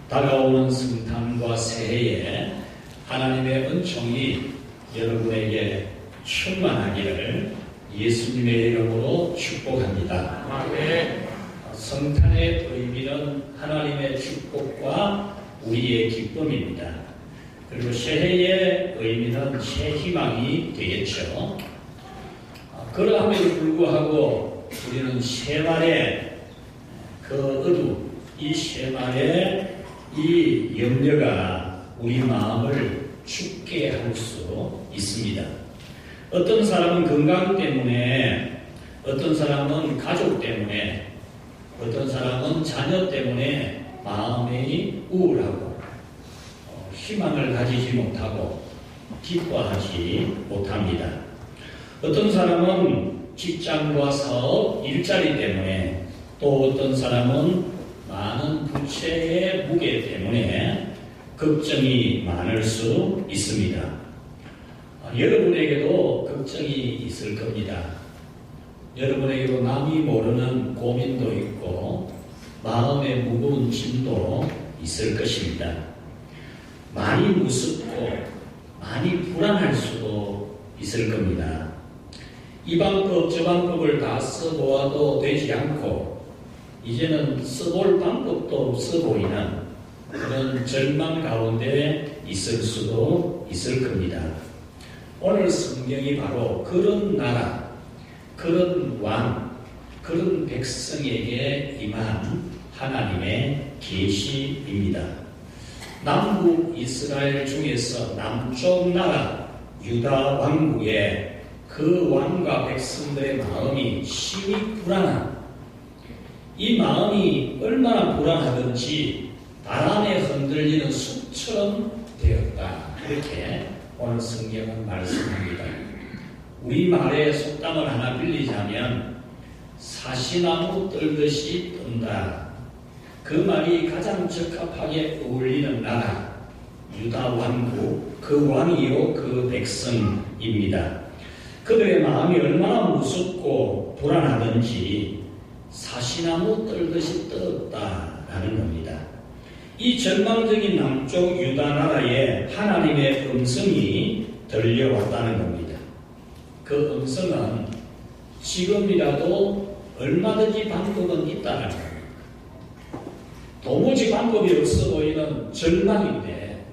다가오는 성탄과 새해에 하나님의 은총이 여러분에게 충만하기를 예수님의 이름으로 축복합니다. 아멘. 성탄의 의미는 하나님의 축복과 우리의 기쁨입니다. 그리고 새해의 의미는 새 희망이 되겠죠. 그러함에도 불구하고 우리는 새말의 그 어두, 이 새말의 이 염려가 우리 마음을 춥게 할 수 있습니다. 어떤 사람은 건강 때문에, 어떤 사람은 가족 때문에, 어떤 사람은 자녀 때문에 마음이 우울하고 희망을 가지지 못하고 기뻐하지 못합니다. 어떤 사람은 직장과 사업, 일자리 때문에, 또 어떤 사람은 많은 부채의 무게 때문에 걱정이 많을 수 있습니다. 여러분에게도 걱정이 있을 겁니다. 여러분에게도 남이 모르는 고민도 있고 마음의 무거운 짐도 있을 것입니다. 많이 무섭고 많이 불안할 수도 있을 겁니다. 이 방법 저 방법을 다 써보아도 되지 않고 이제는 써볼 방법도 없어 보이는 그런 절망 가운데 있을 수도 있을 겁니다. 오늘 성경이 바로 그런 나라, 그런 왕, 그런 백성에게 임한 하나님의 계시입니다. 남북 이스라엘 중에서 남쪽 나라 유다 왕국의 그 왕과 백성들의 마음이 심히 불안한, 이 마음이 얼마나 불안하든지 바람에 흔들리는 숲처럼 되었다. 이렇게 오늘 성경은 말씀합니다. 우리말의 속담을 하나 빌리자면 사시나무 떨듯이 뜬다. 그 말이 가장 적합하게 어울리는 나라 유다 왕국, 그 왕이요 그 백성입니다. 그들의 마음이 얼마나 무섭고 불안하든지 사시나무 떨듯이 떴다라는 겁니다. 이 절망적인 남쪽 유다 나라에 하나님의 음성이 들려왔다는 겁니다. 그 음성은 지금이라도 얼마든지 방법은 있다는 겁니다. 도무지 방법이 없어 보이는 절망인데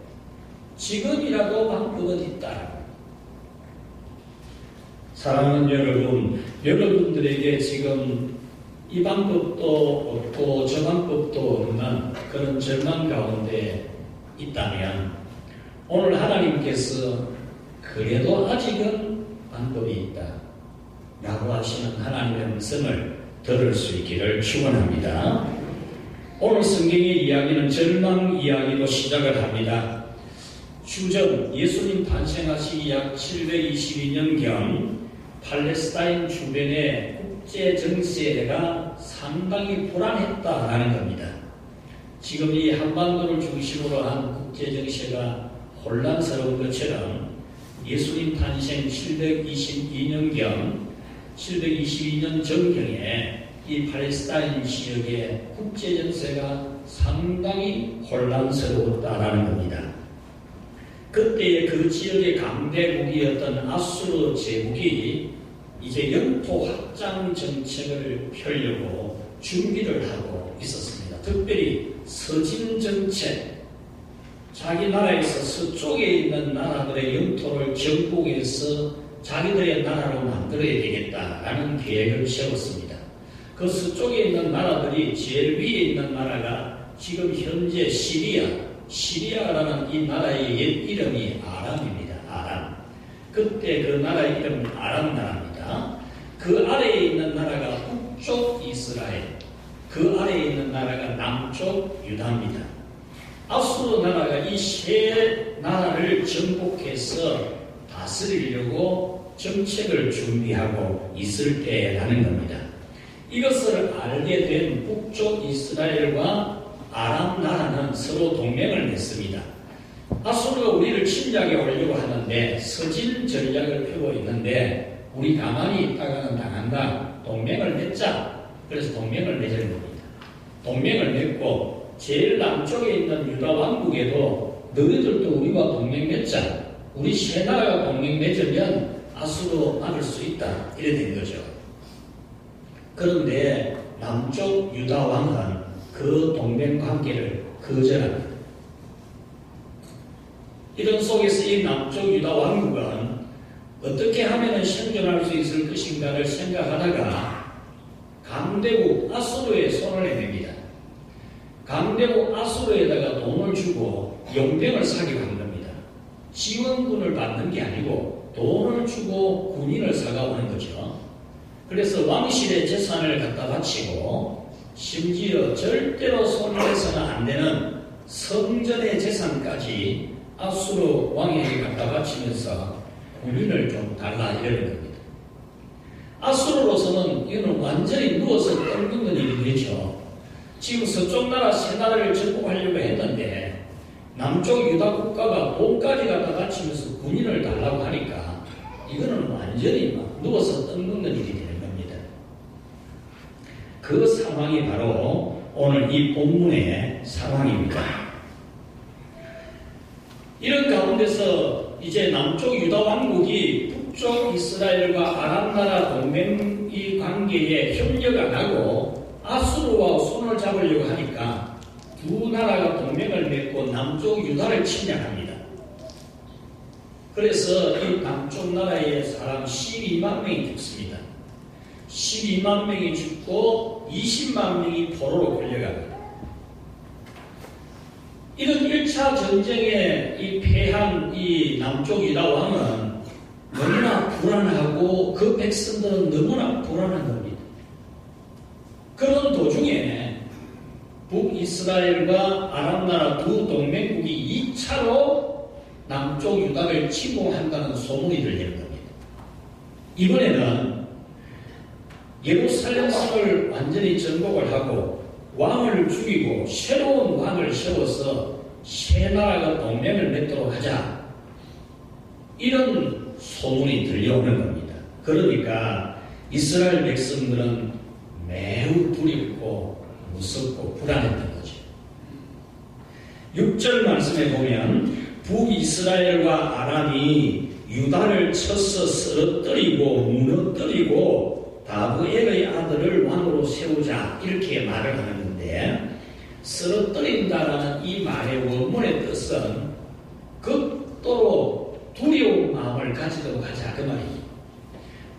지금이라도 방법은 있다는 겁니다. 사랑하는 여러분, 여러분들에게 지금 이 방법도 없고 저 방법도 없는 그런 절망 가운데 있다면 오늘 하나님께서 그래도 아직은 방법이 있다 라고 하시는 하나님의 음성을 들을 수 있기를 축원합니다. 오늘 성경의 이야기는 절망 이야기로 시작을 합니다. 주전 예수님 탄생하시 약 722년경 팔레스타인 주변의 국제 정세가 상당히 불안했다라는 겁니다. 지금 이 한반도를 중심으로 한 국제 정세가 혼란스러운 것처럼 예수님 탄생 722년경, 722년 전경에 이 팔레스타인 지역의 국제 정세가 상당히 혼란스러웠다라는 겁니다. 그때의 그 지역의 강대국이었던 아수르 제국이 이제 영토 확장 정책을 펴려고 준비를 하고 있었습니다. 특별히 서진 정책, 자기 나라에서 서쪽에 있는 나라들의 영토를 정복해서 자기들의 나라로 만들어야 되겠다라는 계획을 세웠습니다. 그 서쪽에 있는 나라들이 제일 위에 있는 나라가 지금 현재 시리아라는 이 나라의 옛 이름이 아람입니다. 아람. 그때 그 나라의 이름은 아람 나라입니다. 그 아래에 있는 나라가 북쪽 이스라엘, 그 아래에 있는 나라가 남쪽 유다입니다. 아수르 나라가 이 세 나라를 정복해서 다스리려고 정책을 준비하고 있을 때라는 겁니다. 이것을 알게 된 북쪽 이스라엘과 아람 나라는 서로 동맹을 맺습니다. 아수르가 우리를 침략해 오려고 하는데 서진 전략을 펴고 있는데 우리 가만히 있다가는 당한다. 동맹을 맺자. 그래서 동맹을 맺은 겁니다. 동맹을 맺고 제일 남쪽에 있는 유다 왕국에도 너희들도 우리와 동맹 맺자. 우리 세 나라가 동맹 맺으면 아수르 막을 수 있다. 이래 된 거죠. 그런데 남쪽 유다 왕은 그 동맹 관계를 거절합니다. 이런 속에서 이 남쪽 유다 왕국은 어떻게 하면 생존할 수 있을 것인가를 생각하다가 강대국 아수르에 손을 내밉니다. 강대국 아수르에다가 돈을 주고 용병을 사기한 겁니다. 지원군을 받는 게 아니고 돈을 주고 군인을 사가오는 거죠. 그래서 왕실의 재산을 갖다 바치고 심지어 절대로 손해서는 안 되는 성전의 재산까지 아수르 왕에게 갖다 바치면서 군인을 좀 달라 이러는 겁니다. 아수르로서는 이거는 완전히 누워서 떨구는 일이 되죠. 지금 서쪽 나라 세 나라를 정복하려고 했는데 남쪽 유다 국가가 돈까지 갖다 바치면서 군인을 달라고 하니까 이거는 완전히 막 누워서 떨구는 일이 되는 겁니다. 그 상황이 바로 오늘 이 본문의 상황입니다. 이런 가운데서 이제 남쪽 유다 왕국이 북쪽 이스라엘과 아람 나라 동맹 관계에 협력 안 하고 아수르와 손을 잡으려고 하니까 두 나라가 동맹을 맺고 남쪽 유다를 침략합니다. 그래서 이 남쪽 나라의 사람 12만 명이 죽습니다. 12만 명이 죽고 20만 명이 포로로 끌려갑니다. 이런 1차 전쟁에 이 패한 이 남쪽 유다 왕은 너무나 불안하고 그 백성들은 너무나 불안한 겁니다. 그런 도중에 북이스라엘과 아람나라 두 동맹국이 2차로 남쪽 유다를 침공한다는 소문이 들리는 겁니다. 이번에는 예루살렘 성을 완전히 정복을 하고 왕을 죽이고 새로운 왕을 세워서 세 나라가 동맹을 맺도록 하자. 이런 소문이 들려오는 겁니다. 그러니까 이스라엘 백성들은 매우 두렵고 무섭고 불안했던 거죠. 6절 말씀에 보면 북이스라엘과 아람이 유다를 쳐서 쓰러뜨리고 무너뜨리고 다브엘의 아들을 왕으로 세우자 이렇게 말을 하는데 쓰러뜨린다라는 이 말의 원문의 뜻은 극도로 두려운 마음을 가지도록 하자 그 말이에요.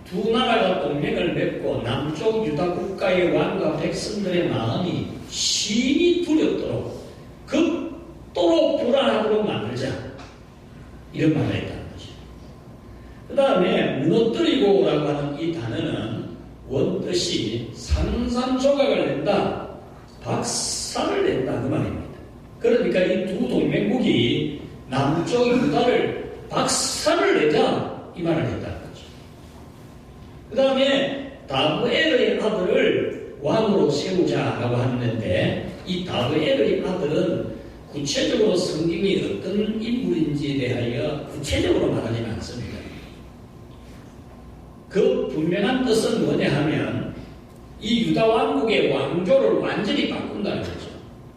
두 나라가 동맹을 맺고 남쪽 유다 국가의 왕과 백성들의 마음이 심히 두렵도록 극도로 불안하도록 만들자 이런 말을 했다는 거죠. 그 다음에 무너뜨리고라고 하는 이 단어는 원뜻이 산산조각을 낸다, 박살을 낸다 그 말입니다. 그러니까 이 두 동맹국이 남쪽 유다를 박살을 내자 이 말을 했다는 거죠. 그 다음에 다브엘의 아들을 왕으로 세우자라고 하는데 이 다브엘의 아들은 구체적으로 성경이 어떤 인물인지에 대하여 구체적으로 말하지는 않습니다. 그 분명한 뜻은 뭐냐 하면 이 유다 왕국의 왕조를 완전히 바꾼다는 거죠.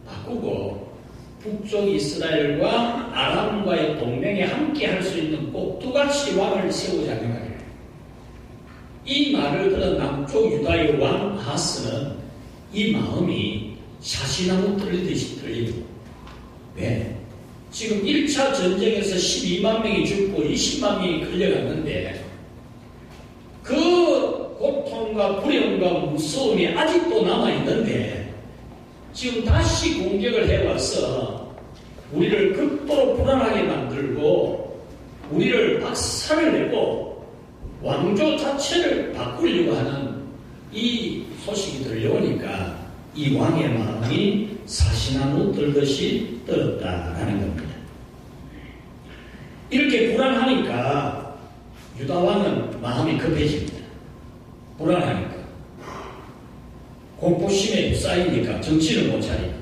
바꾸고 북쪽 이스라엘과 아람과의 동맹에 함께 할 수 있는 꼭두같이 왕을 세우자는 말이에요. 이 말을 들은 남쪽 유다의 왕 아하스는 이 마음이 샤시나무 떨리듯이 떨립니다. 왜? 지금 1차 전쟁에서 12만 명이 죽고 20만 명이 끌려갔는데 그 고통과 불행과 무서움이 아직도 남아있는데 지금 다시 공격을 해와서 우리를 극도로 불안하게 만들고 우리를 박살을 내고 왕조 자체를 바꾸려고 하는 이 소식이 들려오니까 이 왕의 마음이 사시나무 떨듯이 떨었다라는 겁니다. 이렇게 불안하니까 유다 왕은 마음이 급해집니다. 불안하니까. 공포심에 쌓이니까 정신을 못 차립니다.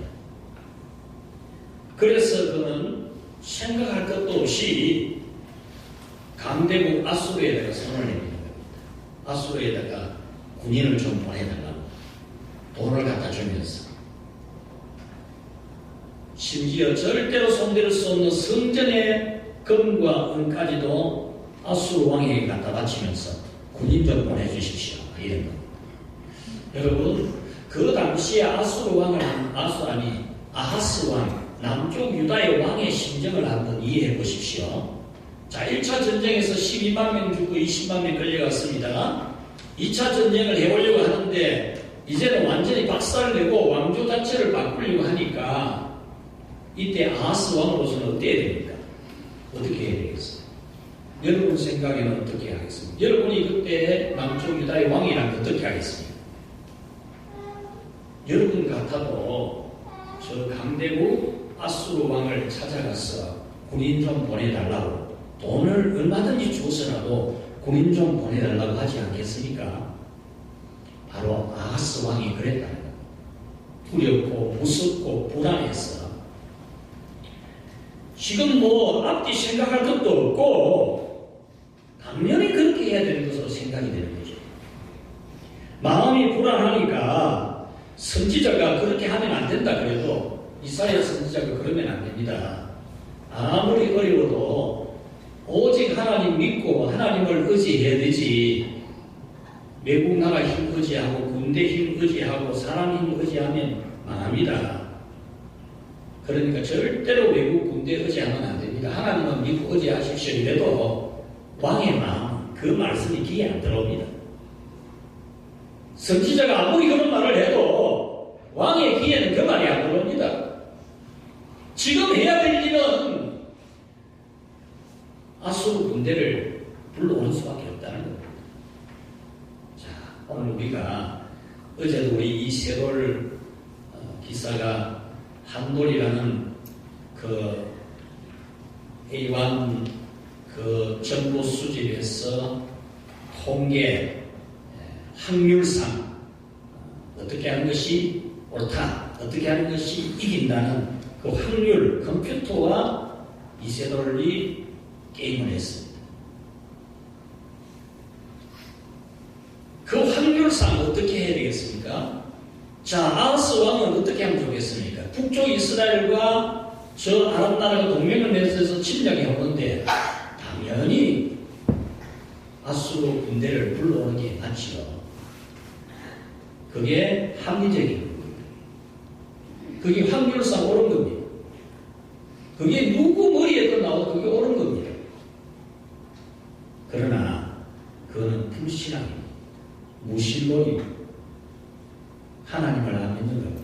그래서 그는 생각할 것도 없이 강대국 아수르에다가 손을 내미는 겁니다. 아수르에다가 군인을 좀 보내달라고 돈을 갖다 주면서 심지어 절대로 손댈 수 없는 성전의 금과 은까지도 아수르 왕에게 갖다 바치면서 군인 좀 보내주십시오. 이런 겁니다. 여러분, 그 당시에 아하스 왕, 남쪽 유다의 왕의 심정을 한번 이해해 보십시오. 자, 1차 전쟁에서 12만 명 죽고 20만 명 끌려갔습니다. 2차 전쟁을 해보려고 하는데 이제는 완전히 박살내고 왕조 자체를 바꾸려고 하니까 이때 아하스 왕으로서는 어때야 됩니까? 어떻게 해야 되겠어요? 여러분 생각에는 어떻게 하겠습니까? 여러분이 그때 남쪽 유다의 왕이라면 어떻게 하겠습니까? 여러분 같아도 저 강대국 아수르 왕을 찾아가서 군인 좀 보내달라고, 돈을 얼마든지 줘서라도 군인 좀 보내달라고 하지 않겠습니까? 바로 아하스 왕이 그랬다는 겁니다. 두렵고 무섭고 불안해서 지금 뭐 앞뒤 생각할 것도 없고 당연히 그렇게 해야 되는 것으로 생각이 되는 거죠. 마음이 불안하니까 선지자가 그렇게 하면 안 된다 그래도 이사야 선지자가 그러면 안 됩니다. 아무리 어려워도 오직 하나님 믿고 하나님을 의지해야 되지, 외국 나라 힘 의지하고 군대 힘 의지하고 사람 힘 의지하면 망합니다. 그러니까 절대로 외국 군대 의지하면 안 됩니다. 하나님은 믿고 의지하십시오 이래도 왕의 마음, 그 말씀이 귀에 안 들어옵니다. 선지자가 아무리 그런 말을 해도 왕의 귀에는 그 말이 안 들어옵니다. 지금 해야 될 일은 아수르 군대를 불러오는 수밖에 없다는 겁니다. 자, 오늘 우리가 어제도 우리 이세돌 기사가 한돌이라는 그 A1 그 정보 수집에서 통계 확률상 어떻게 하는 것이 옳다, 어떻게 하는 것이 이긴다는 그 확률 컴퓨터와 이세돌이 게임을 했습니다. 그 확률상 어떻게 해야 되겠습니까? 자, 아하스 왕은 어떻게 하면 좋겠습니까? 북쪽 이스라엘과 저 아랍 나라가 동맹을 맺어서 침략해 오는데 당연히 아수르 군대를 불러오는 게 맞지요. 그게 합리적인 겁니다. 그게 확률상 옳은 겁니다. 그게 누구 머리에도 나와도 그게 옳은 겁니다. 그러나 그거는 불신앙입니다. 무신론입니다. 하나님을 안 믿는 겁니다.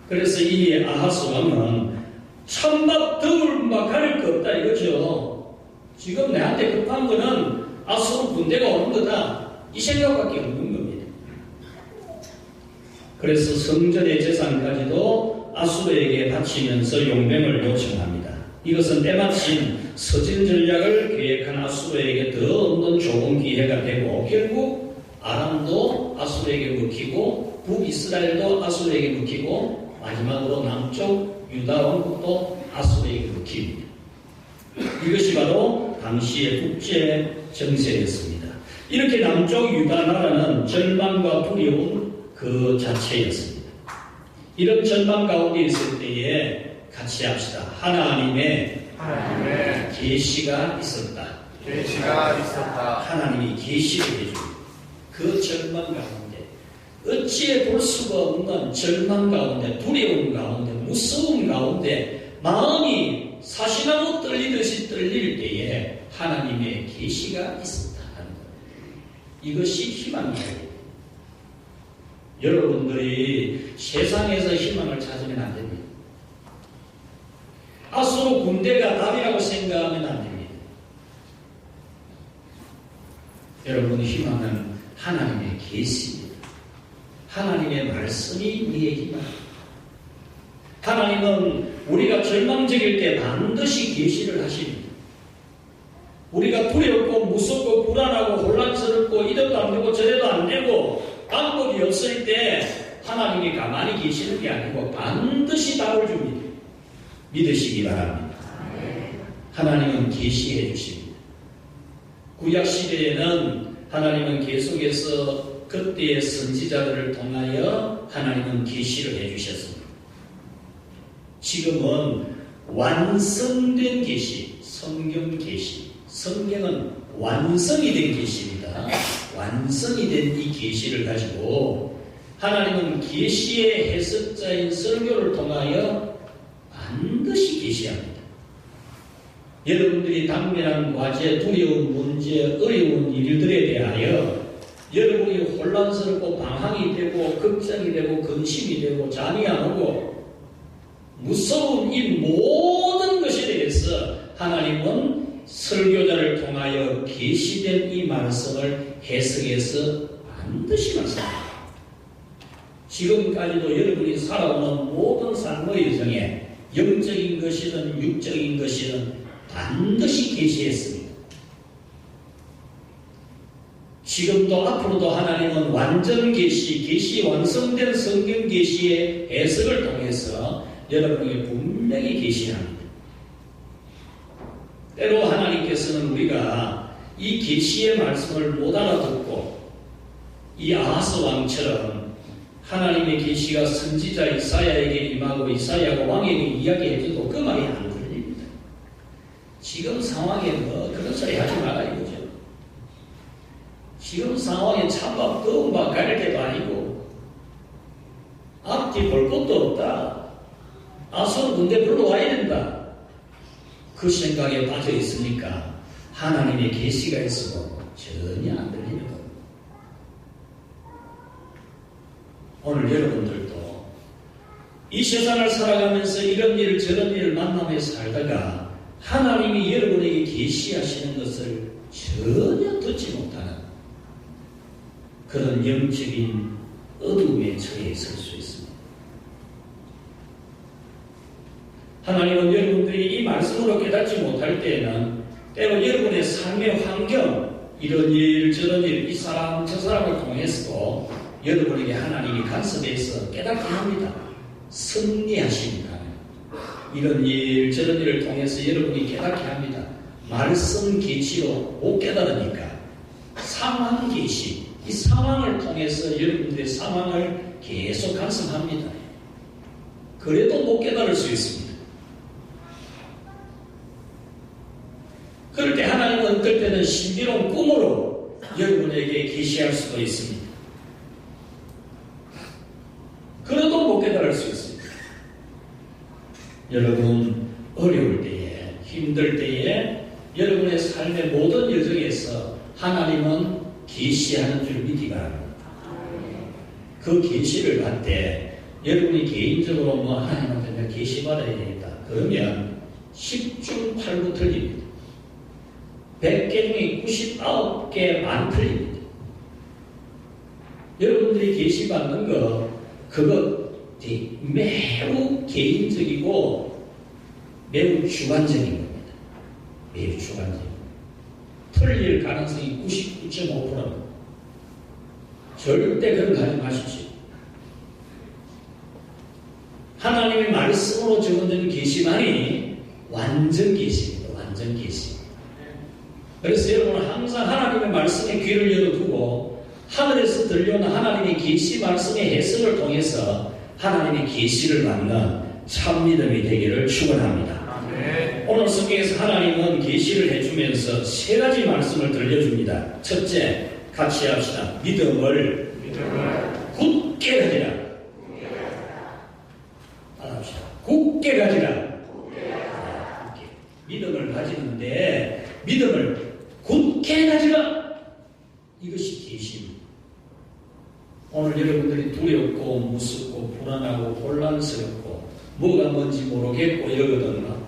그래서 이 아하스 왕은 찬밥 더울 가릴 거 없다 이거죠. 지금 내한테 급한 거는 아수르 군대가 오는 거다, 이 생각밖에 없는 겁니다. 그래서 성전의 재산까지도 아수르에게 바치면서 용병을 요청합니다. 이것은 때마침 서진 전략을 계획한 아수르에게 더 없는 좋은 기회가 되고 결국 아람도 아수르에게 먹히고 북이스라엘도 아수르에게 먹히고 마지막으로 남쪽 유다 왕국도 아수르에게 먹힙니다. 이것이 바로 당시의 국제 정세였습니다. 이렇게 남쪽 유다 나라는 절망과 두려움 그 자체였습니다. 이런 절망 가운데 있을 때에 같이 합시다. 하나님의 계시가 있었다. 하나님이 계시를 해줍니다. 그 절망 가운데, 어찌해 볼 수가 없는 절망 가운데, 두려움 가운데, 무서움 가운데 마음이 사시나무 떨리듯이 떨릴 때에 하나님의 계시가 있었다는 것. 이것이 희망이에요. 여러분들이 세상에서 희망을 찾으면 안 됩니다. 아수르 군대가 답이라고 생각하면 안 됩니다. 여러분, 희망은 하나님의 계시입니다. 하나님의 말씀이 우리의 희망입니다. 하나님은 우리가 절망적일 때 반드시 계시를 하십니다. 우리가 두렵고 무섭고 불안하고 혼란스럽고 이래도 안 되고 저래도 안 되고 방법이 없을 때 하나님이 가만히 계시는 게 아니고 반드시 답을 줍니다. 믿으시기 바랍니다. 하나님은 계시해 주십니다. 구약시대에는 하나님은 계속해서 그때의 선지자들을 통하여 하나님은 계시를 해주셨습니다. 지금은 완성된 계시, 성경 계시. 성경은 완성이 된 계시입니다. 완성이 된 이 계시를 가지고 하나님은 계시의 해석자인 설교를 통하여 반드시 계시합니다. 여러분들이 당면한 과제, 두려운 문제, 어려운 일들에 대하여 여러분이 혼란스럽고 방황이 되고 걱정이 되고 근심이 되고 잠이 안 오고 무서운 이 모든 것에 대해서 하나님은 설교자를 통하여 계시된 이 말씀을 해석해서 반드시 말씀합니다. 지금까지도 여러분이 살아오는 모든 삶의 여정에 영적인 것이든 육적인 것이든 반드시 계시했습니다. 지금도 앞으로도 하나님은 완전 계시, 계시 완성된 성경 계시의 해석을 통해서 여러분에게 분명히 계시합니다. 때로 하나님께서는 우리가 이 계시의 말씀을 못 알아듣고 이 아하스 왕처럼 하나님의 계시가 선지자 이사야에게 임하고 이사야가 왕에게 이야기해줘도 그 말이 안 들립니다. 지금 상황에 뭐 그런 소리 하지 마라 이거죠. 지금 상황에 찬밥 더운 밥 가릴 때도 아니고 앞뒤 볼 것도 없다. 아수르 군대 불러와야 된다. 그 생각에 빠져 있으니까 하나님의 계시가 있어도 전혀 안 들리는 겁니다. 오늘 여러분들도 이 세상을 살아가면서 이런 일 저런 일을 만나며 살다가 하나님이 여러분에게 계시하시는 것을 전혀 듣지 못하는 그런 영적인 어둠에 처해 있을 수 있습니다. 하나님은 여러분들이 이 말씀으로 깨닫지 못할 때에는 때로 여러분의 삶의 환경, 이런 일 저런 일, 이 사람 저 사람을 통해서도 여러분에게 하나님이 간섭해서 깨닫게 합니다. 승리하십니다. 이런 일 저런 일을 통해서 여러분이 깨닫게 합니다. 말씀 계시로 못 깨달으니까 상황 계시, 이 상황을 통해서 여러분들의 상황을 계속 간섭합니다. 그래도 못 깨달을 수 있습니다. 그럴 때 하나님은 어떨 때는 신비로운 꿈으로 여러분에게 계시할 수도 있습니다. 그래도 못 깨달을 수 있습니다. 여러분 어려울 때에 힘들 때에 여러분의 삶의 모든 여정에서 하나님은 계시하는 줄 믿기 바랍니다. 그 계시를 받을 때 여러분이 개인적으로 뭐 하나님한테 내가 계시 받아야 되겠다. 그러면 10중 8구 틀립니다. 100개 중에 99개 안 틀립니다. 여러분들이 계시 받는 거 그거 매우 개인적이고 매우 주관적인 겁니다. 매우 주관적입니다. 틀릴 가능성이 99.5%입니다. 절대 그런 거 하지 마십시오. 하나님의 말씀으로 적어낸 계시만이 완전 계시입니다. 완전 계시. 그래서 여러분은 항상 하나님의 말씀에 귀를 열어두고 하늘에서 들려오는 하나님의 계시 말씀의 해석을 통해서 하나님의 계시를 받는 참 믿음이 되기를 축원합니다. 오늘 성경에서 하나님은 계시를 해주면서 세 가지 말씀을 들려줍니다. 첫째, 같이 합시다. 믿음을 굳게 가지라. 합시다. 굳게 가지라. 믿음을 가지는데 믿음을 굳게 가지라. 이것이 계시입니다. 오늘 여러분들이 두렵고 무섭고 불안하고 혼란스럽고 뭐가 뭔지 모르겠고 이러거든요.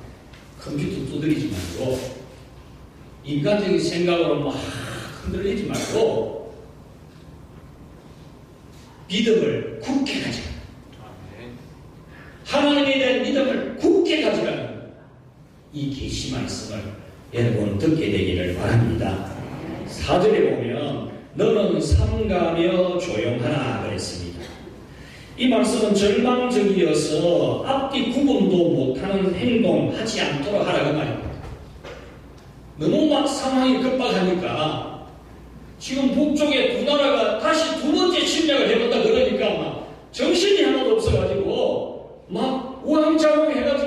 컴퓨터 두드리지 말고 인간적인 생각으로 막 흔들리지 말고 믿음을 굳게 가지라. 하나님에 대한 믿음을 굳게 가지라는 이 계시 말씀을 여러분 듣게 되기를 바랍니다. 4절에 보면 너는 삼가며 조용하라 그랬습니다. 이 말씀은 절망적이어서 앞뒤 구분도 못하는 행동하지 않도록 하라고 말입니다. 너무 막 상황이 급박하니까 지금 북쪽에 두 나라가 다시 두 번째 침략을 해본다 그러니까 막 정신이 하나도 없어가지고 막 우왕좌왕 해가지고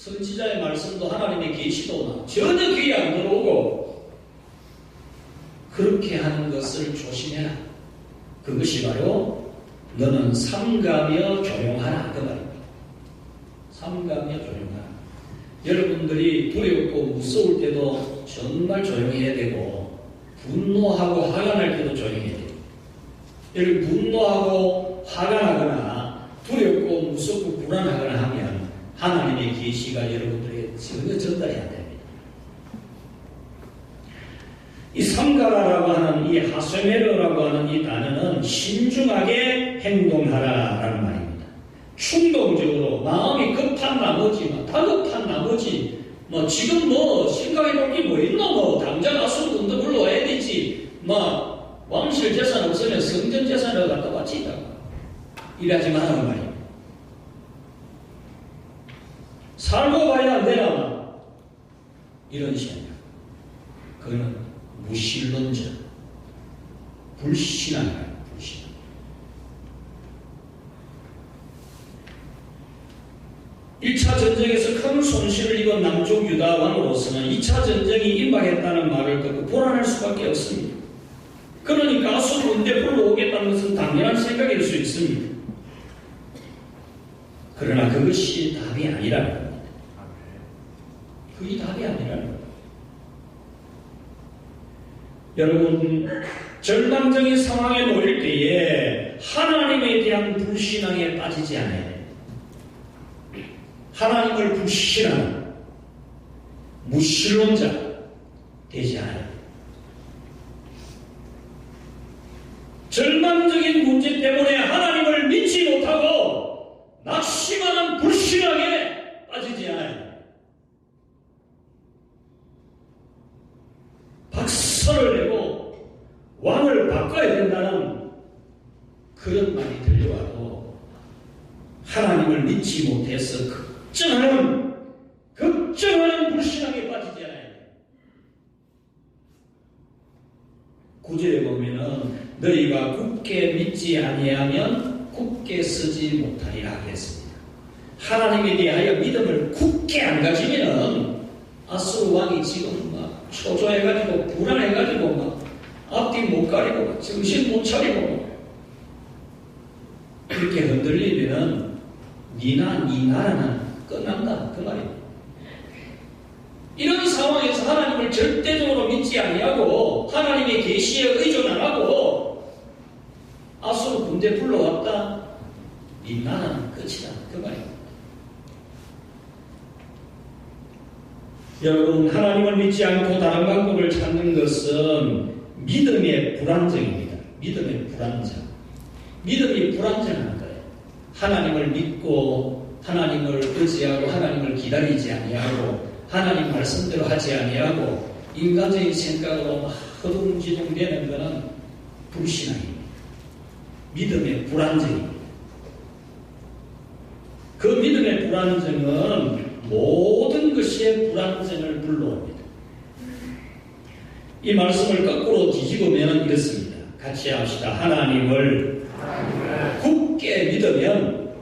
선지자의 말씀도 하나님의 계시도 전혀 귀에 안 들어오고 그렇게 하는 것을 조심해라. 그것이 바로 너는 삼가며 조용하라 그 말입니다. 삼가며 조용하라. 여러분들이 두렵고 무서울 때도 정말 조용해야 되고 분노하고 화가 날 때도 조용해야 돼요. 여러분 분노하고 화가 나거나 두렵고 무섭고 불안하거나 하면 하나님의 계시가 여러분들에게 전혀 전달이 안 됩니다. 이 삼가라라고 하는 이 하소메르라고 하는 이 단어는 신중하게 행동하라라는 말입니다. 충동적으로 마음이 급한 나머지, 다급한 나머지, 지금 생각해 볼 게 뭐 있노? 당장 아수르 군대 불러와야 되지. 왕실 재산 없으면 성전 재산을 갖다 바치다. 이러지 말라는 말입니다. 살고 봐야 안 되나? 이런 시간이야. 그거는 무신론자, 불신앙이야, 불신앙. (1차) 전쟁에서 큰 손실을 입은 남쪽 유다 왕으로서는 2차 전쟁이 임박했다는 말을 듣고 불안할 수밖에 없습니다. 그러니까 아수르 군대 불러오겠다는 것은 당연한 생각일 수 있습니다. 그러나 그것이 답이 아니라는 겁니다. 그게 답이 아니라는 겁니다. 여러분, 절망적인 상황에 놓일 때에 하나님에 대한 불신앙에 빠지지 않아야 돼요. 하나님을 불신하는 무신론자 되지 않아야 돼요. 절망적인 문제 때문에 하나님을 믿지 못하고 낙심하는 불신앙에 빠지지 않아야 돼요. 박살을 내고 왕을 바꿔야 된다는 그런 말이 들려와도 하나님을 믿지 못해서 걱정하는 불신앙에 빠지지 않아야 돼요. 9절에 보면은 너희가 굳게 믿지 아니하면 굳게 쓰지 못하리라 하겠습니다. 하나님에 대하여 믿음을 굳게 안 가지면은 아수르 왕이 지금 초조해가지고 불안해가지고 앞뒤 못 가리고 정신 못 차리고 이렇게 흔들리면은 니나 니 나라는 끝난다 그 말입니다. 이런 상황에서 하나님을 절대적으로 믿지 아니하고 하나님의 계시에 의존 안 하고 아수르 군대 불러왔다 니 나라는 끝이다 그 말입니다. 여러분, 하나님을 믿지 않고 다른 방법을 찾는 것은 믿음의 불안정입니다. 믿음의 불안정. 믿음이 불안정한 거예요. 하나님을 믿고 하나님을 의지하고 하나님을 기다리지 아니하고 하나님 말씀대로 하지 아니하고 인간적인 생각으로 허둥지둥 되는 것은 불신앙입니다. 믿음의 불안정입니다. 그 믿음의 불안정은 모든 것의 불안정을 불러옵니다. 이 말씀을 거꾸로 뒤집으면 이렇습니다. 같이 합시다. 하나님을 굳게 믿으면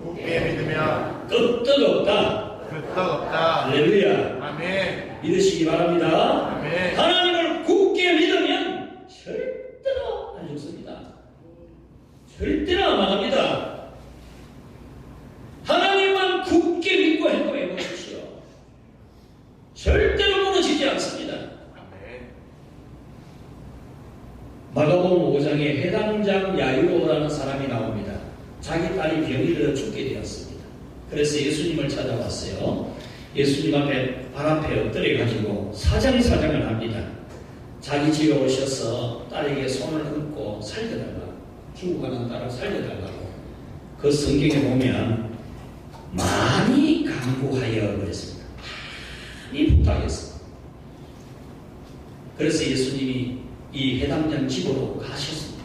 끄떡없다. 할렐루야. 아멘. 믿으시기 바랍니다. 아멘. 하나님을 굳게 믿으면 절대로 안 죽습니다. 절대로 안 망합니다. 하나님만 굳게 믿고 행동해 보십시오. 절대로 무너지지 않습니다. 마가복음 5장에 회당장 야이로라는 사람이 나옵니다. 자기 딸이 병이 들어 죽게 되었습니다. 그래서 예수님을 찾아왔어요. 예수님 앞에 발 앞에 엎드려가지고 사정사정을 합니다. 자기 집에 오셔서 딸에게 손을 얹고 살려달라고, 죽어가는 딸을 살려달라고. 그 성경에 보면 많이 간구하여 그랬습니다. 많이 부탁했습니다. 그래서 예수님이 이 회당장 집으로 가셨습니다.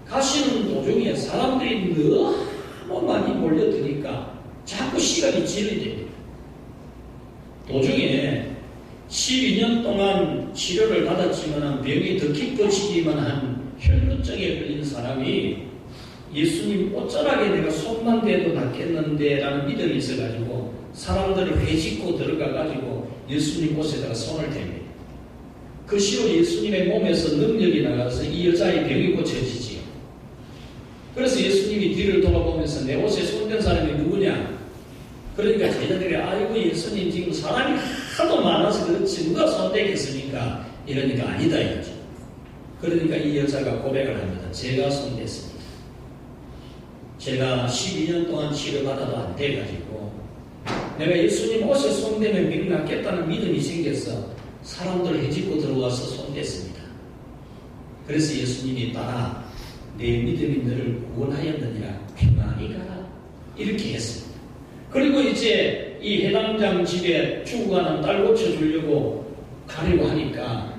가시는 도중에 사람들이 너무 많이 몰려드니까 자꾸 시간이 지연됩니다. 도중에 12년 동안 치료를 받았지만 병이 더 깊어지기만 한 혈루증에 걸린 사람이 예수님 어쩌라게 내가 손만 대도 낫겠는데 라는 믿음이 있어가지고 사람들을 회짓고 들어가가지고 예수님 옷에다가 손을 댑니다. 그 시로 예수님의 몸에서 능력이 나가서 이 여자의 병이 고쳐지지요. 그래서 예수님이 뒤를 돌아보면서 내 옷에 손댄 사람이 누구냐? 그러니까 제자들이 아이고 예수님 지금 사람이 하도 많아서 그렇지 누가 손대겠습니까? 이러니까 아니다 이거죠. 그러니까 이 여자가 고백을 합니다. 제가 손댔습니다. 제가 12년 동안 치료받아도 안 돼가지고 내가 예수님 옷에 손대면 병 낫겠다는 믿음이 생겨서 사람들을 해집고 들어와서 손댔습니다. 그래서 예수님이 따라 내 믿음이 너를 구원하였느니라 평안히 가라 이렇게 했습니다. 그리고 이제 이 해당장 집에 죽어가는 딸 고쳐주려고 가려고 하니까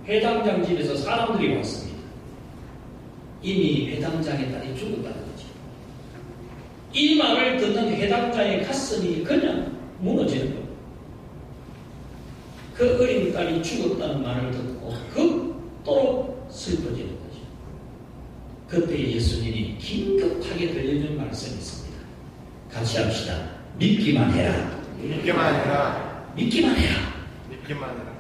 해당장 집에서 사람들이 왔습니다. 이미 해당장의 딸이 죽었다는 거죠. 이 말을 듣는 해당장의 가슴이 그냥 무너지는 겁니다. 그 어린 딸이 죽었다는 말을 듣고 극도로 슬퍼지는 거죠. 그때 예수님이 긴급하게 들려준 말씀이 있습니다. 같이 합시다. 믿기만 해라. 믿기만 해라. 믿기만 해라. 믿기만 해라.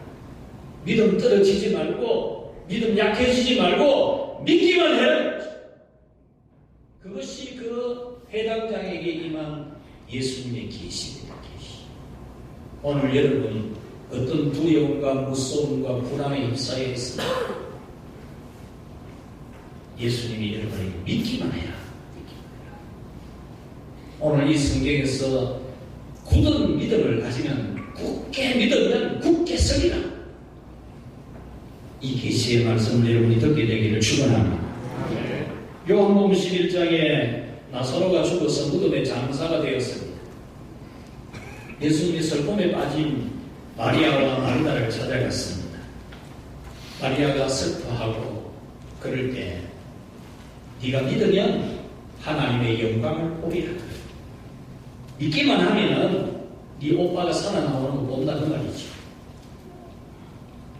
믿음 떨어지지 말고 믿음 약해지지 말고 믿기만 해라. 그것이 그 해당장에게 임한 예수님의 계시입니다. 계시. 오늘 여러분 어떤 두려움과 무서움과 불안에 휩싸여 있습니다. 예수님이 여러분에게 믿기만 해라. 오늘 이 성경에서 굳은 믿음을 가지면 굳게 믿으면 굳게 서리라. 이 계시의 말씀을 여러분이 듣게 되기를 축원합니다. 요한복음 11장에 나사로가 죽어서 무덤에 장사가 되었습니다. 예수님이 슬픔에 빠진 마리아와 마르다를 찾아갔습니다. 마리아가 슬퍼하고 그럴 때 네가 믿으면 하나님의 영광을 보리라. 믿기만 하면은 네 오빠가 살아나오는 거 본다 그 말이죠.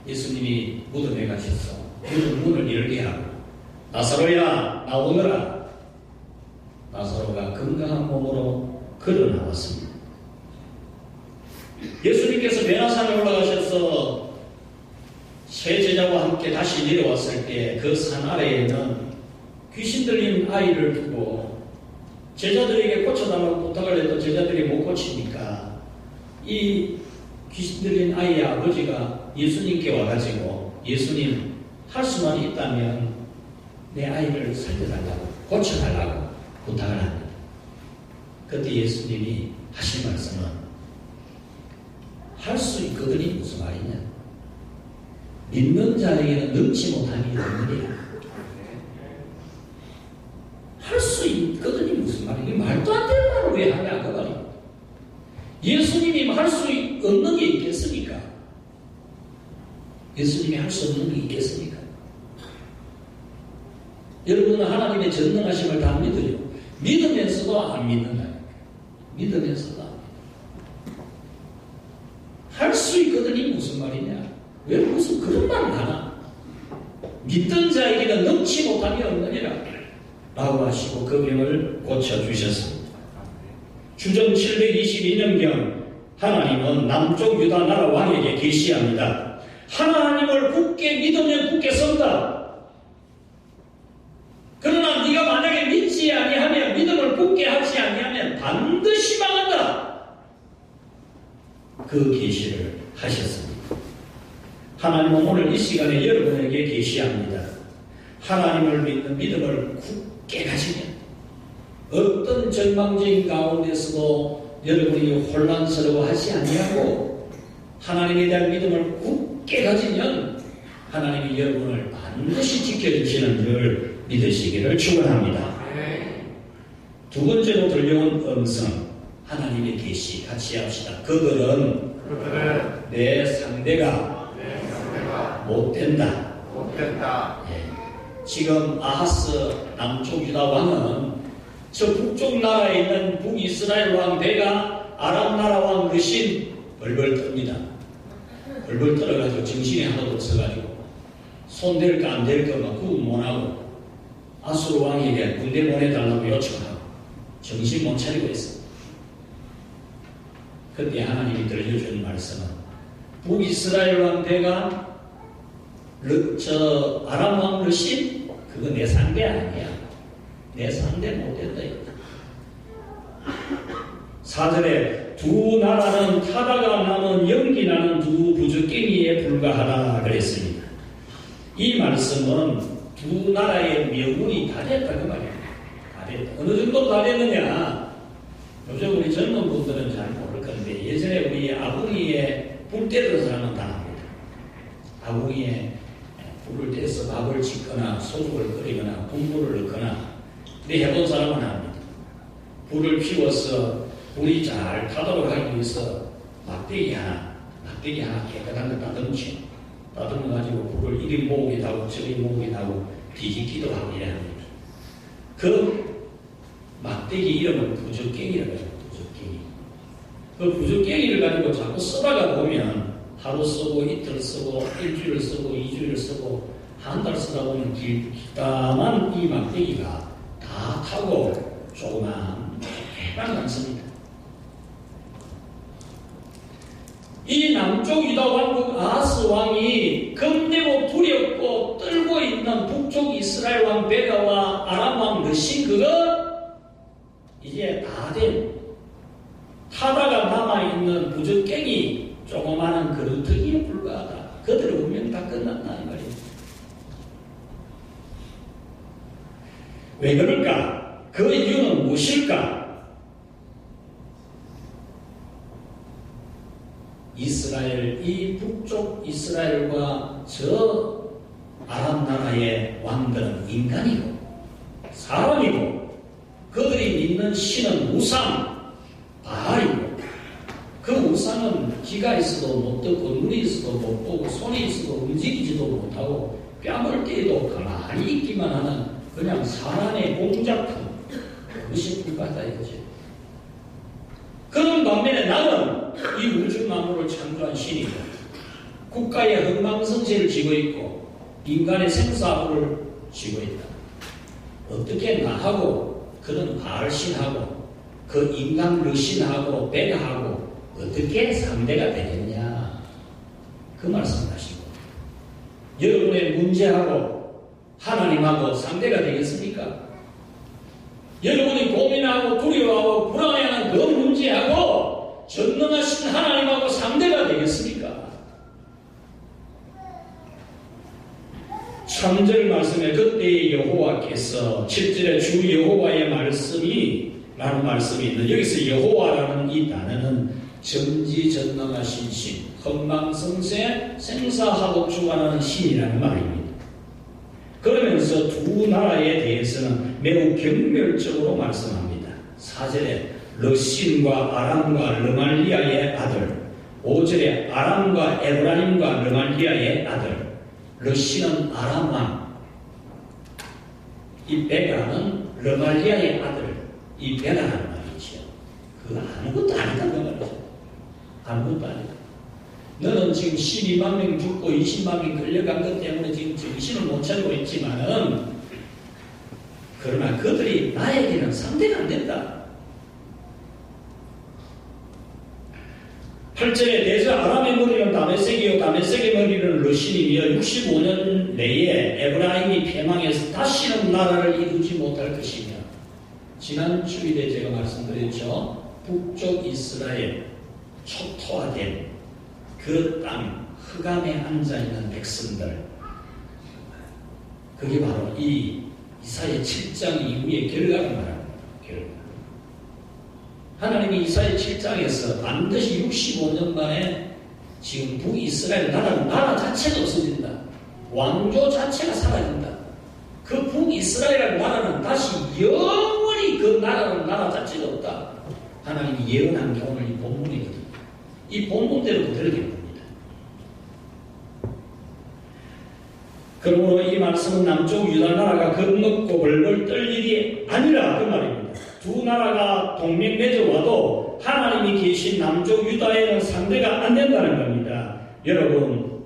예수님이 무덤에 가셔서 무덤 문을 열게 하고 나사로야 나오너라. 나사로가 건강한 몸으로 걸어 나왔습니다. 예수님께서 베나산에 올라가셔서 세 제자와 함께 다시 내려왔을 때 그 산 아래에는 귀신 들린 아이를 두고 제자들에게 고쳐달라고 부탁을 해도 제자들이 못 고치니까 이 귀신 들린 아이의 아버지가 예수님께 와가지고 예수님 할 수만 있다면 내 아이를 살려달라고 고쳐달라고 부탁을 합니다. 그때 예수님이 하신 말씀은 할 수 있거든이 무슨 말이냐? 믿는 자에게는 능치 못함이 없느니라. 할 수 있거든이 무슨 말이냐? 말도 안 되는 말을 왜 하냐? 그 말이야. 예수님이 할 수 없는 게 있겠습니까? 예수님이 할 수 없는 게 있겠습니까? 여러분은 하나님의 전능하심을 다 믿어요. 믿으면서도 안 믿는다. 믿으면서도 안 믿는다. 할 수 있거든이 무슨 말이냐? 왜 무슨 그런 말을 하나? 믿던 자에게는 넘치 못함이 없느니라 라고 하시고 그 병을 고쳐주셨습니다. 주전 722년경 하나님은 남쪽 유다 나라 왕에게 계시합니다. 하나님을 굳게 믿으면 굳게 선다. 그러나 네가 만약에 믿지 아니하면 믿음을 굳게 하지 아니하면 반드시 망한다. 그 계시를 하셨습니다. 하나님은 오늘 이 시간에 여러분에게 계시합니다. 하나님을 믿는 믿음을 굳게 가지면 어떤 절망적인 가운데서도 여러분이 혼란스러워하지 아니하고 하나님에 대한 믿음을 굳게 가지면 하나님이 여러분을 반드시 지켜주시는 줄 믿으시기를 축원합니다. 두 번째로 들려온 음성 하나님의 계시 같이 합시다. 그들은 내 상대가 못된다. 예. 지금 아하스 남쪽 유다 왕은 저 북쪽 나라에 있는 북이스라엘 왕 대가 아람 나라 왕 르신 벌벌 뜹니다. 벌벌 떨어가지고 정신이 하나도 없어가지고 손 댈까 안 댈까 막 구분 못하고 아수르 왕에게 군대 보내달라고 요청하고 정신 못 차리고 있어. 그때 하나님이 들려준 말씀은 북이스라엘 왕대가 아람 왕 르신 그거 내 상대 아니야. 내 상대 못된다. 4절에 두 나라는 타다가 남은 연기 나는 두 부적갱이에 불과하다 그랬습니다. 이 말씀은 두 나라의 명운이 다 됐다 그 말이에요. 다 됐다. 어느 정도 다 됐느냐? 요즘 우리 젊은 분들은 잘 모를 건데 예전에 우리 아궁이에 불 때리는 사람은 다 압니다. 아궁이에 불을 떼서 밥을 짓거나 소죽을 끓이거나 국물을 넣거나 근데 해본 사람은 압니다. 불을 피워서 불이 잘 타도록 하기 위해서 막대기 하나 깨끗한 거 따듬어가지고 불을 이리 모으기도 하고 저리 모으기도 하고 뒤집기도 하고 이래야 합니다. 그 막대기 이름을 부적갱이라고 해요. 부적갱이. 그 부적갱이를 가지고 자꾸 써다가 보면 하루 쓰고 이틀 쓰고 일주일 쓰고 2주일 쓰고 한 달 쓰다 보면 길다만 이 막대기가 다 타고 조그만 해방 않습니다. 이 남쪽 유다 왕국 아하스 왕이 겁내고 두렵고 떨고 있는 북쪽 이스라엘 왕 베가와 아람 왕 르신 그것 이제 다 된 타다가 남아있는 부적갱이 조그마한 그루터기에 불과하다. 그들의 운명 다 끝났다 이 말이에요. 왜 그럴까? 그 이유는 무엇일까? 이스라엘, 이 북쪽 이스라엘과 저 아람 나라의 왕들은 인간이고 사람이고 그들이 믿는 신은 우상, 바알이고 그 우상은 귀가 있어도 못 듣고 눈이 있어도 못 보고 손이 있어도 움직이지도 못하고 뺨을 떼도 가만히 있기만 하는 그냥 사람의 공작품 그것이 불가하다 이거지. 그런 반면에 나는 이 우주 만물을 창조한 신이고 국가의 흥망성쇠를 쥐고 있고 인간의 생사를 쥐고 있다. 어떻게 나하고 그런 바알신하고 그 인간 르신하고 베가하고 어떻게 상대가 되겠냐 그 말씀하시고 여러분의 문제하고 하나님하고 상대가 되겠습니까? 여러분이 고민하고 두려워하고 불안해하는 그 문제하고 전능하신 하나님하고 상대가 되겠습니까? 3절 말씀에 그때의 여호와께서 7절에 주 여호와의 말씀이 라는 말씀이 있는데 여기서 여호와라는 이 단어는 전지전능하신 신, 흥망성쇠, 생사하복주관하는 신이라는 말입니다. 그러면서 두 나라에 대해서는 매우 경멸적으로 말씀합니다. 4절에 르신과 아람과 르말리아의 아들, 5절에 아람과 에브라임과 르말리아의 아들, 르신은 아람 왕, 이 베가는 르말리아의 아들, 이 베가라는 말이죠. 그거 아무것도 아니다는 말이죠. 아무것도 아니다. 너는 지금 12만 명 죽고 20만 명 끌려간 것 때문에 지금 정신을 못 차리고 있지만은 그러나 그들이 나에게는 상대가 안 된다. 8절에 대저 아람의 머리는 다메섹이요 다메섹의 머리는 르신이며 65년 내에 에브라임이 패망해서 다시는 나라를 이루지 못할 것이며 지난 주일에 제가 말씀드렸죠. 북쪽 이스라엘 초토화된 그 땅 흑암에 앉아있는 백성들 그게 바로 이 이사야 7장 이후의 결과를 말합니다. 결과. 하나님이 이사야 7장에서 반드시 65년 만에 지금 북이스라엘 나라 자체가 없어진다. 왕조 자체가 사라진다. 그 북이스라엘 나라는 다시 영원히 그 나라 자체가 없다. 하나님이 예언한 게 오늘 이 본문이거든요. 이 본문대로 그대로 된 겁니다. 그러므로 이 말씀은 남쪽 유다 나라가 겁먹고 벌벌 떨 일이 아니라 그 말입니다. 두 나라가 동맹 맺어와도 하나님이 계신 남쪽 유다에는 상대가 안 된다는 겁니다. 여러분,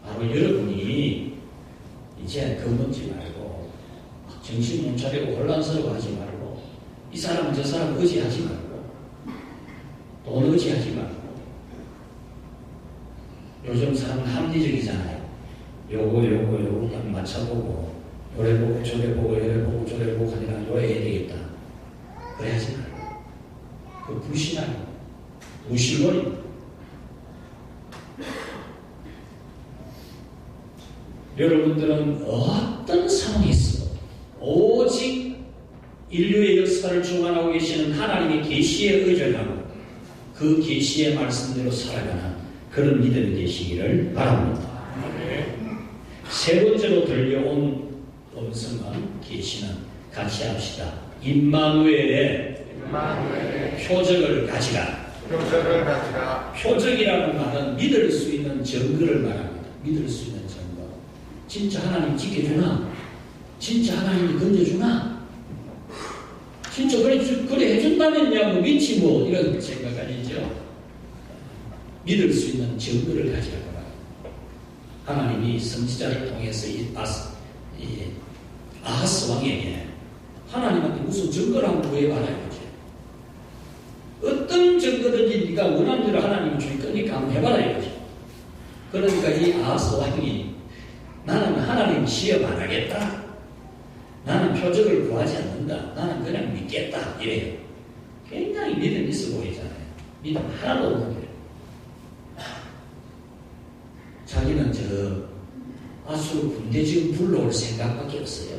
바로 여러분이 이제 겁먹지 말고 정신 못 차리고 혼란스러워하지 말고 이 사람 저 사람 의지하지 말고 돈 의지하지 말고 요즘 사람은 합리적이잖아요. 요거 딱 맞춰보고 요래 보고 저래 보고 요래 보고 저래 보고 하니까 요래 해야 되겠다. 그래 하지 말고 그 불신하고 무실거립니다. 여러분들은 어떤 상황에서 오직 인류의 역사를 주관하고 계시는 하나님의 계시에 의존하고 그 계시의 말씀대로 살아가는 그런 믿음이 되시기를 바랍니다. 세 번째로 들려온 음성은 계시는 같이 합시다. 임마누엘의 표적을 가지라. 표적이라는 말은 믿을 수 있는 증거를 말합니다. 믿을 수 있는 증거. 진짜 하나님 지켜주나? 진짜 하나님이 건져주나? 진짜 그래 해준다면야 뭐 믿지 뭐 이런 생각 아니죠. 믿을 수 있는 증거를 가지라고 말합니다. 하나님이 선지자를 통해서 이 아하스 왕에게 하나님한테 무슨 증거를 한번 구해봐라 이거지. 어떤 증거든지 네가 원하는 대로 하나님이 줄 거니까 한번 해봐라 이거지. 그러니까 이 아하스 왕이 나는 하나님 시험 안 하겠다. 나는 표적을 구하지 않는다. 나는 그냥 믿겠다. 이래요. 굉장히 믿음 있어 보이잖아요. 믿음 하나도 없는 거예요. 자기는 아수르 군대 지금 불러올 생각밖에 없어요.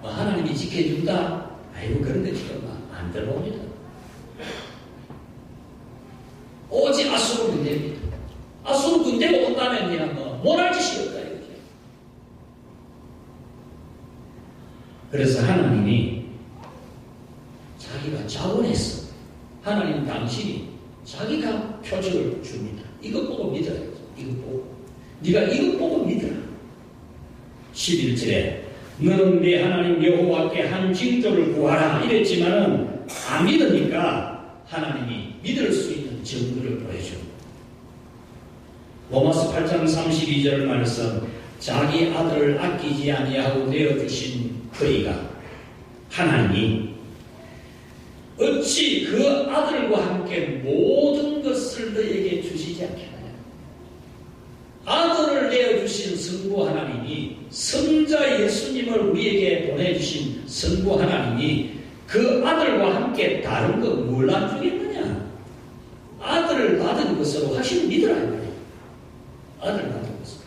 뭐 하나님이 지켜준다? 아이고 그런 데 지금 안 들어옵니다. 오직 아수르 군대입니다. 아수르 군대가 온다면 그냥 못할 짓이 없다 이거죠. 그래서 하나님이 자기가 자원해서 하나님 당신이 자기가 표적을 줍니다. 이것 보고 믿어야 돼. 이것 보고. 네가 이것 보고 믿어라. 11절에 너는 네 하나님 여호와께 한 징조를 구하라 이랬지만은 안 믿으니까 하나님이 믿을 수 있는 증거를 보여줍니다. 로마서 8장 32절 말씀 자기 아들을 아끼지 아니하고 내어주신 그이가 하나님이 어찌 그 아들과 함께 모든 것을 너에게 주시지 않겠느냐. 아들을 내어주신 성부 하나님이 성자 예수님을 우리에게 보내주신 성부 하나님이 그 아들과 함께 다른 거 뭘 안 주겠느냐. 아들을 받은 것으로 하시는 믿으라. 아들을 받은 것으로.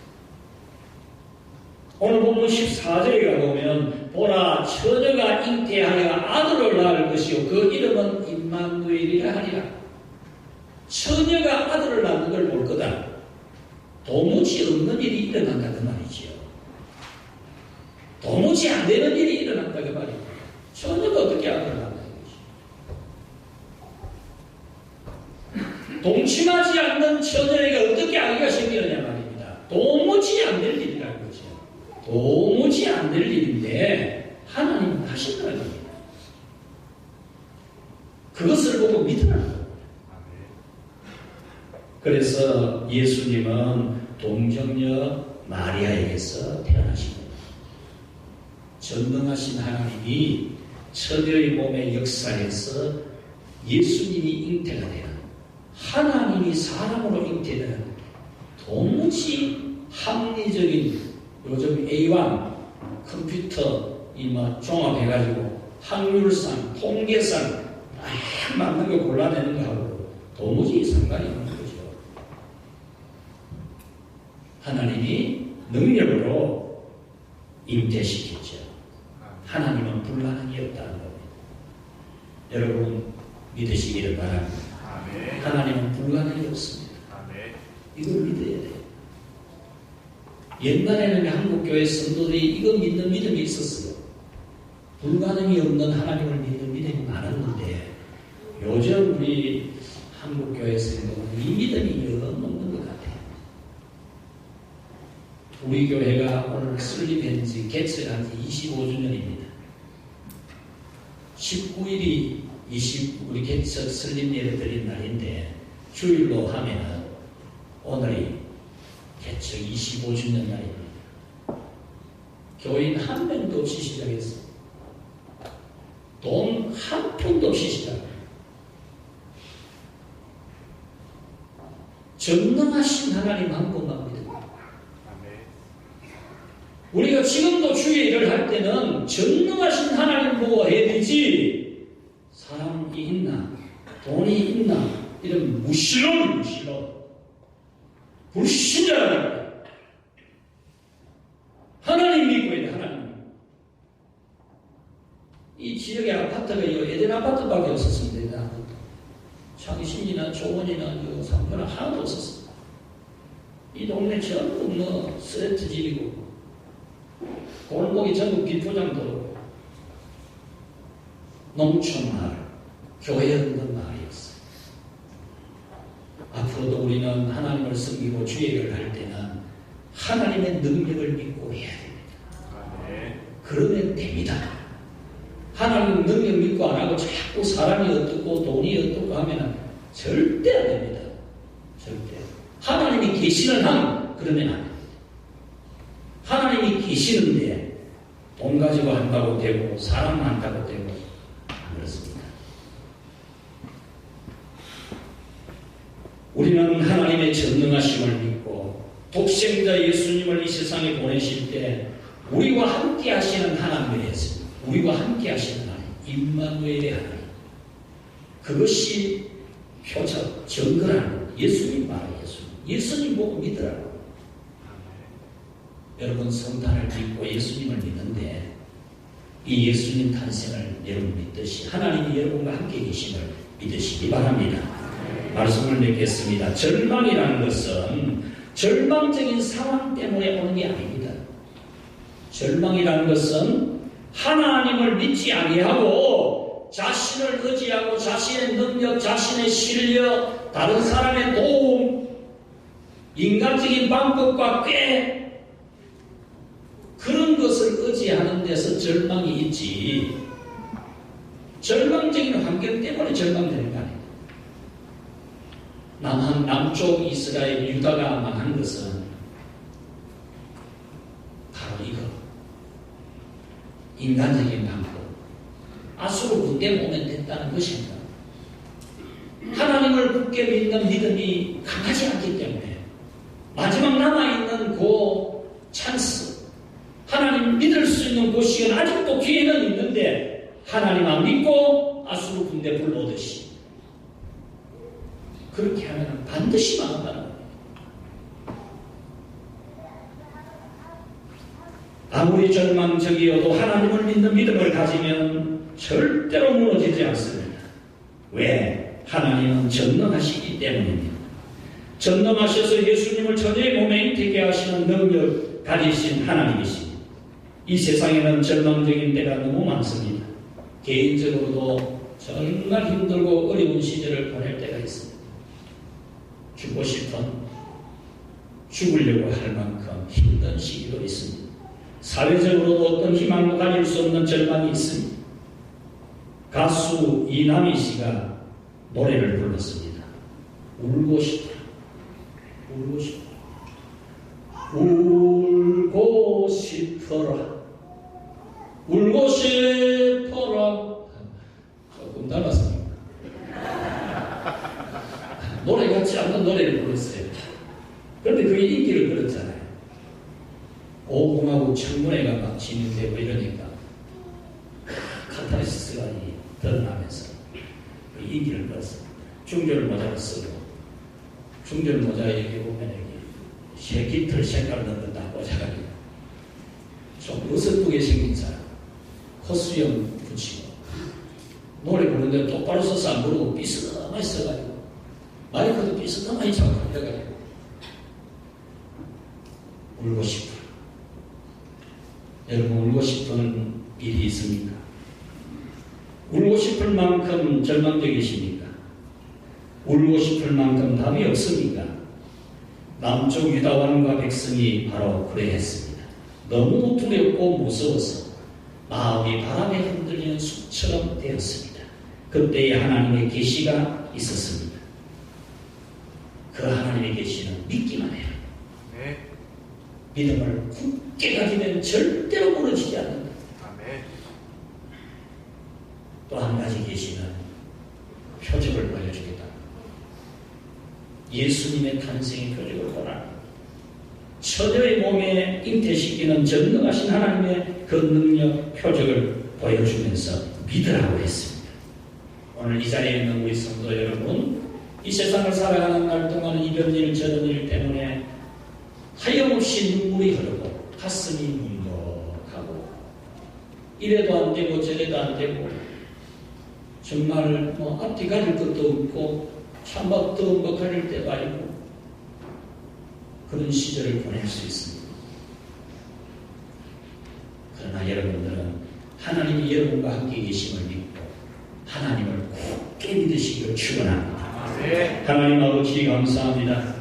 오늘 본문 14절에 가보면 보라 처녀가 잉태하여 아들을 낳을 것이요 그 이름은 임마누엘이라 하리라. 처녀가 아들을 낳는 걸 볼 거다. 도무지 없는 일이 일어난다 그 말이지요. 도무지 안 되는 일이 일어난다 그 말이에요. 처녀가 어떻게 아들을 낳는다 이거지. 동침하지 않는 처녀에게 어떻게 아기가 생기느냐 말입니다. 도무지 안 될 일이라는 거죠. 도무지 안 될 일인데 하나님은 하신다는 겁니다. 그것을 보고 믿으라는 겁니다. 그래서 예수님은 동정녀 마리아에게서 태어나십니다. 전능하신 하나님이 처녀의 몸의 역사에서 예수님이 잉태가 되는 하나님이 사람으로 잉태되는 도무지 합리적인 요즘 A1 컴퓨터 종합해가지고 확률상 통계상 딱 맞는 거 골라내는 거하고 도무지 상관이 없는 거죠. 하나님이 능력으로 잉태시켰죠. 하나님은 불가능이 없다는 겁니다. 여러분 믿으시기를 바랍니다. 아멘. 하나님은 불가능이 없습니다. 아멘. 이걸 믿어야 돼요. 옛날에는 한국교회 성도들이 이거 믿는 믿음이 있었어요. 불가능이 없는 하나님을 믿는 믿음이 많았는데 요즘 우리 한국교회 성도는 이 믿음이 영 없는 것 같아요. 우리 교회가 오늘 설립한 지 개척한 지 25주년입니다. 19일이 우리 개척 설립 예를 드린 날인데 주일로 하면은 오늘이 개척 25주년 날입니다. 교인 한 명도 없이 시작했어요. 돈 한 푼도 없이 시작했어요. 전능하신 하나님 한 분만 믿어요. 우리가 지금도 주의 일을 할 때는 전능하신 하나님 보고 해야 되지, 사람이 있나 돈이 있나 이런 무신론 불신자라니까. 하나님 믿고 해야 돼. 하나님. 이 지역의 아파트가 에덴 아파트밖에 없었습니다. 에덴 아파트. 창신이나 조원이나 상표나 하나도 없었습니다. 이 동네 전부 스레트 집이고 골목이 전부 비포장도로 농촌 마을, 교회 없는 마을이었어요. 앞으로도 우리는 하나님을 섬기고 주의 일을 할 때는 하나님의 능력을 믿고 해야 됩니다. 그러면 됩니다. 하나님 능력 믿고 안 하고 자꾸 사람이 어떻고 돈이 어떻고 하면 절대 안 됩니다. 절대. 하나님이 계시는 한 그러면 안 됩니다. 하나님이 계시는데 돈 가지고 한다고 되고 사람 한다고 되고 안 그렇습니다. 우리는 하나님의 전능하심을 믿고 독생자 예수님을 이 세상에 보내실 때 우리와 함께 하시는 하나님을 했습니다. 우리와 함께 하시는 하나님, 임마누엘의 하나님. 그것이 표적, 증거라는 예수님 말이에요. 예수님 보고 믿으라고. 여러분 성탄을 믿고 예수님을 믿는데 이 예수님 탄생을 여러분 믿듯이 하나님이 여러분과 함께 계심을 믿으시기 바랍니다. 말씀을 맺겠습니다. 절망이라는 것은 절망적인 상황 때문에 오는 게 아닙니다. 절망이라는 것은 하나님을 믿지 아니하고 자신을 의지하고 자신의 능력, 자신의 실력, 다른 사람의 도움, 인간적인 방법과 꽤 그런 것을 의지하는 데서 절망이 있지, 절망적인 환경 때문에 절망되는 거 아닙니다. 남쪽 이스라엘 유다가 망한 것은 바로 이거, 인간적인 방법, 아수르 군대 오면 됐다는 것입니다. 하나님을 굳게 믿는 믿음이 강하지 않기 때문에 마지막 남아있는 그 찬스, 하나님 믿을 수 있는 그 시간, 아직도 기회는 있는데 하나님 안 믿고 아수르 군대 불러오듯이 그렇게 하면 반드시 망한다는 겁니다. 아무리 절망적이어도 하나님을 믿는 믿음을 가지면 절대로 무너지지 않습니다. 왜? 하나님은 전능하시기 때문입니다. 전능하셔서 예수님을 천의 몸에 인티게 하시는 능력 가지신 하나님이십니다. 이 세상에는 절망적인 때가 너무 많습니다. 개인적으로도 정말 힘들고 어려운 시절을 보낼 때가 있습니다. 죽고 싶은, 죽으려고 할 만큼 힘든 시기도 있습니다. 사회적으로도 어떤 희망도 가질 수 없는 절망이 있습니다. 가수 이남희 씨가 노래를 불렀습니다. 울고 싶다. 울고 싶다. 울고 싶어라. 울고 싶어라. 조금 닮았습니다. 노래 같지 않는 노래를 불렀어요. 그런데 그게 인기를 끌었잖아요. 오공하고 청문회가 막 진행되고 이러니까 카타르시스가 드러나면서 그 인기를 끌었습니다. 중절 모자를 쓰고, 중절 모자 여기 보면 여기 쇠깃털 색깔 넣는 다 꽂아가지고 좀 어설프게 생긴 사람, 코수염 붙이고 노래 부르는데 똑바로 서서 안 부르고 삐스덕하게 써가지고 마이크도 삐스덕하게 잡고 해가지고 울고 싶어. 여러분 울고 싶은 일이 있습니까? 울고 싶을 만큼 절망적이십니까? 울고 싶을 만큼 답이 없습니까? 남쪽 유다 왕과 백성이 바로 그래했습니다. 너무 두렵고 무서워서 마음이 바람에 흔들리는 숲처럼 되었습니다. 그때에 하나님의 계시가 있었습니다. 그 하나님의 계시는 믿기만 해요. 믿음을 함께 가게 되면 절대로 무너지지 않는다. 아멘. 또 한 가지 계시는 표적을 보여주겠다. 예수님의 탄생의 표적을 보라. 처녀의 몸에 잉태시키는 전능하신 하나님의 그 능력 표적을 보여주면서 믿으라고 했습니다. 오늘 이 자리에 있는 우리 성도 여러분, 이 세상을 살아가는 날 동안 이런 일 저런 일 때문에 하염없이 눈물이 흐르고 가슴이 뭉덕하고 이래도 안 되고 저래도 안 되고 정말 앞뒤 가릴 것도 없고 참 먹거릴 때도 아니고 그런 시절을 보낼 수 있습니다. 그러나 여러분들은 하나님이 여러분과 함께 계심을 믿고 하나님을 굳게 믿으시기를 축원합니다. 하나님 아버지 감사합니다.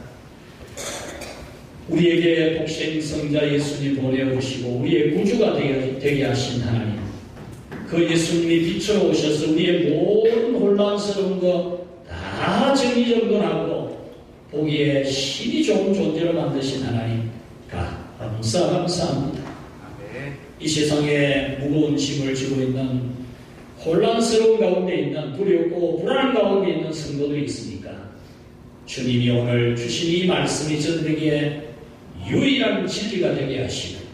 우리에게 독생 성자 예수님 보내주시고 우리의 구주가 되게 하신 하나님, 그 예수님이 빛으로 오셔서 우리의 모든 혼란스러운 것 다 정리정돈하고 보기에 신이 좋은 존재로 만드신 하나님 감사합니다. 이 세상에 무거운 짐을 지고 있는 혼란스러운 가운데 있는 두렵고 불안 가운데 있는 성도들이 있으니까 주님이 오늘 주신 이 말씀이 저들에게 유일한 진리가 되게 하시고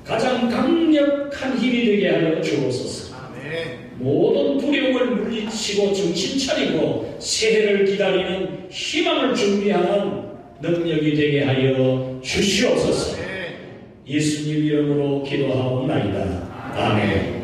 가장 강력한 힘이 되게 하여 주옵소서. 모든 두려움을 물리치고 정신 차리고 새해를 기다리는 희망을 준비하는 능력이 되게 하여 주시옵소서. 예수님 이름으로 기도하옵나이다. 아멘.